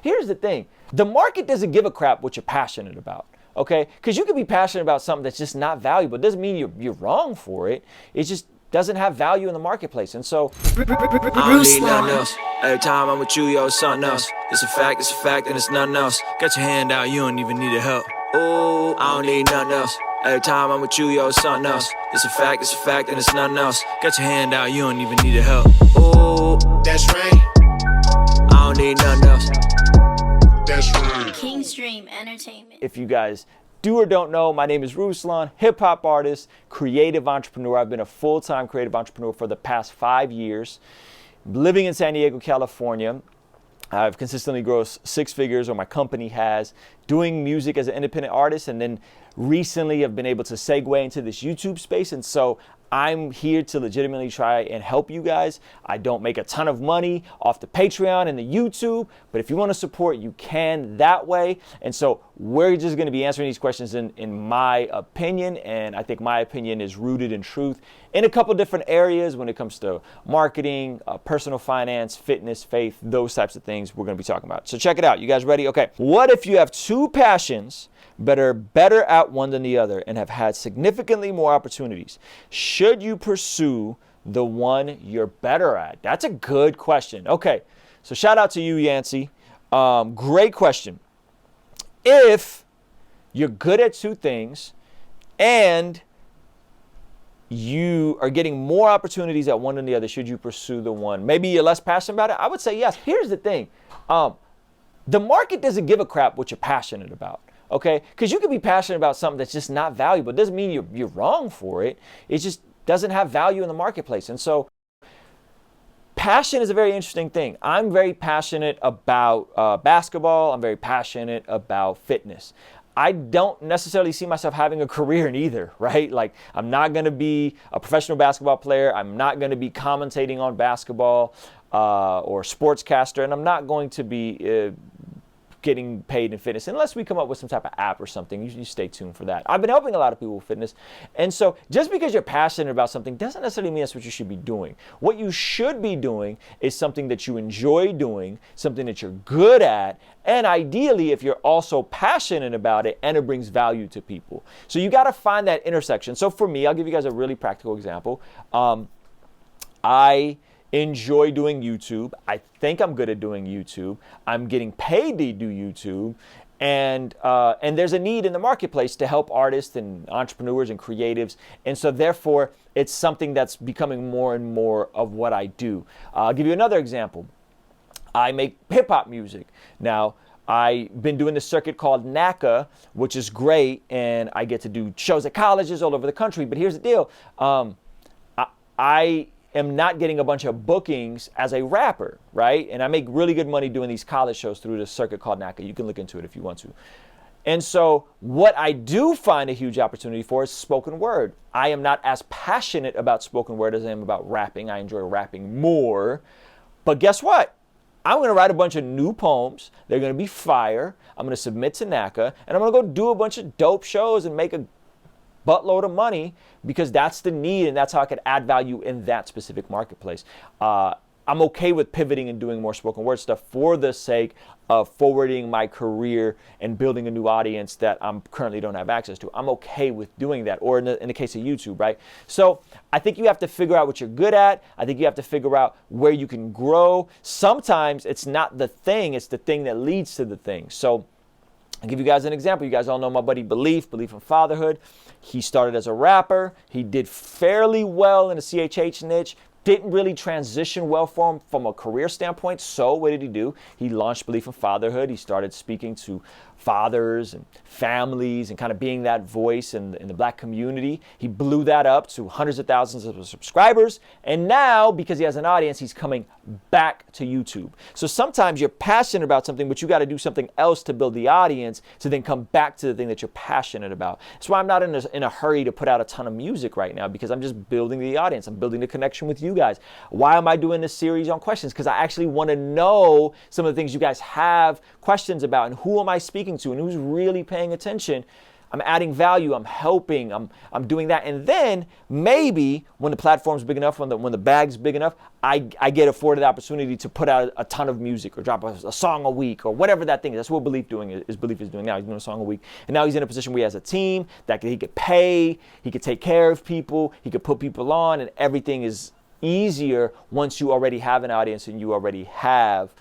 Here's the thing. The market doesn't give a crap what you're passionate about. Okay? Because you could be passionate about something that's just not valuable. It doesn't mean you're wrong for it. It just doesn't have value in the marketplace. And so I don't need nothing else. Every time I'm with you, yo, it's something else. It's a fact, and it's nothing else. Got your hand out, you don't even need help. Oh, I don't need nothing else. Every time I'm with you, yo, it's something else. It's a fact, and it's nothing else. Got your hand out, you don't even need help. Oh, that's right. I don't need nothing else. That's right. Kingstream Entertainment. if you guys do or don't know, my name is Ruslan, hip-hop artist, creative entrepreneur. I've been a full-time creative entrepreneur for the past 5 years. Living in San Diego, California. I've consistently grossed 6 figures, or my company has, doing music as an independent artist, and then recently I've been able to segue into this YouTube space. And so I'm here to legitimately try and help you guys. I don't make a ton of money off the Patreon and the YouTube, but if you want to support, you can that way. And so we're just going to be answering these questions in my opinion, and I think my opinion is rooted in truth in a couple different areas when it comes to marketing, personal finance, fitness, faith, those types of things we're going to be talking about. So check it out. You guys ready? Okay. What if you have 2 passions but are better at one than the other and have had significantly more opportunities? Should you pursue the one you're better at? That's a good question. Okay, so shout out to you, Yancey. Great question. If you're good at 2 things and you are getting more opportunities at one than the other, should you pursue the one? Maybe you're less passionate about it. I would say yes. Here's the thing. The market doesn't give a crap what you're passionate about. Okay, because you could be passionate about something that's just not valuable. It doesn't mean you're wrong for it. It just doesn't have value in the marketplace. And so passion is a very interesting thing. I'm very passionate about basketball. I'm very passionate about fitness. I don't necessarily see myself having a career in either, right? Like, I'm not going to be a professional basketball player. I'm not going to be commentating on basketball or sportscaster. And I'm not going to be getting paid in fitness unless we come up with some type of app or something. You stay tuned for that. I've been helping a lot of people with fitness. And so just because you're passionate about something doesn't necessarily mean that's what you should be doing. What you should be doing is something that you enjoy doing, something that you're good at, and ideally if you're also passionate about it and it brings value to people. So you got to find that intersection. So for me, I'll give you guys a really practical example. I enjoy doing YouTube. I think I'm good at doing YouTube. I'm getting paid to do YouTube. And there's a need in the marketplace to help artists and entrepreneurs and creatives. And so therefore, it's something that's becoming more and more of what I do. I'll give you another example. I make hip hop music. Now, I've been doing this circuit called NACA, which is great. And I get to do shows at colleges all over the country. But here's the deal. I am not getting a bunch of bookings as a rapper, right? And I make really good money doing these college shows through this circuit called NACA. You can look into it if you want to. And so what I do find a huge opportunity for is spoken word. I am not as passionate about spoken word as I am about rapping. I enjoy rapping more. But guess what? I'm going to write a bunch of new poems. They're going to be fire. I'm going to submit to NACA. And I'm going to go do a bunch of dope shows and make a buttload of money, because that's the need and that's how I could add value in that specific marketplace. I'm okay with pivoting and doing more spoken word stuff for the sake of forwarding my career and building a new audience that I currently don't have access to. I'm okay with doing that, or in the case of YouTube, right? So I think you have to figure out what you're good at. I think you have to figure out where you can grow. Sometimes it's not the thing, it's the thing that leads to the thing. So I'll give you guys an example. You guys all know my buddy Belief in Fatherhood. He started as a rapper. He did fairly well in the CHH niche. Didn't really transition well for him from a career standpoint. So what did he do? He launched Belief in Fatherhood. He started speaking to fathers and families and kind of being that voice in the Black community. He blew that up to hundreds of thousands of subscribers. And now, because he has an audience, he's coming back to YouTube. So sometimes you're passionate about something, but you got to do something else to build the audience to then come back to the thing that you're passionate about. That's why I'm not in a hurry to put out a ton of music right now, because I'm just building the audience. I'm building the connection with you guys. Why am I doing this series on questions? Because I actually want to know some of the things you guys have questions about, and who am I speaking to, and who's really paying attention. I'm adding value, I'm helping, I'm doing that. And then maybe when the platform's big enough, when the bag's big enough, I get afforded the opportunity to put out a ton of music or drop a song a week or whatever that thing is. That's what Belief is doing now. He's doing a song a week. And now he's in a position where he has a team that he could pay, he could take care of people, he could put people on, and everything is easier once you already have an audience and you already have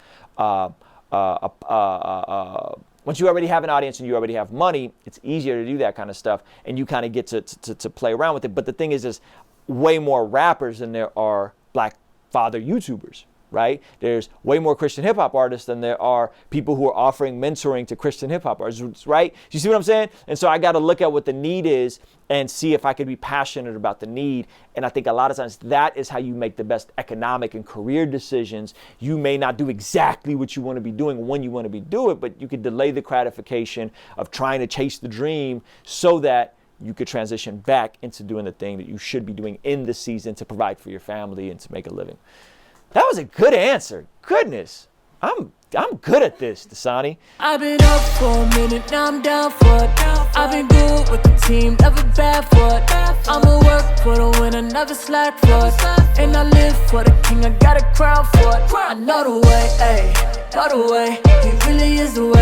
once you already have an audience and you already have money. It's easier to do that kind of stuff, and you kind of get to play around with it. But the thing is, there's way more rappers than there are Black father YouTubers, right? There's way more Christian hip hop artists than there are people who are offering mentoring to Christian hip hop artists, right? You see what I'm saying? And so I got to look at what the need is and see if I could be passionate about the need. And I think a lot of times that is how you make the best economic and career decisions. You may not do exactly what you want to be doing when you want to be doing it, but you could delay the gratification of trying to chase the dream so that you could transition back into doing the thing that you should be doing in the season to provide for your family and to make a living. That was a good answer. Goodness. I'm good at this, Dasani. I've been up for a minute, now I'm down for it. I've been good with the team, never bad for it. I'ma work for the winner, never slack for it. And I live for the king, I got a crown for it. I know the way, ayy, know the way, he really is the way.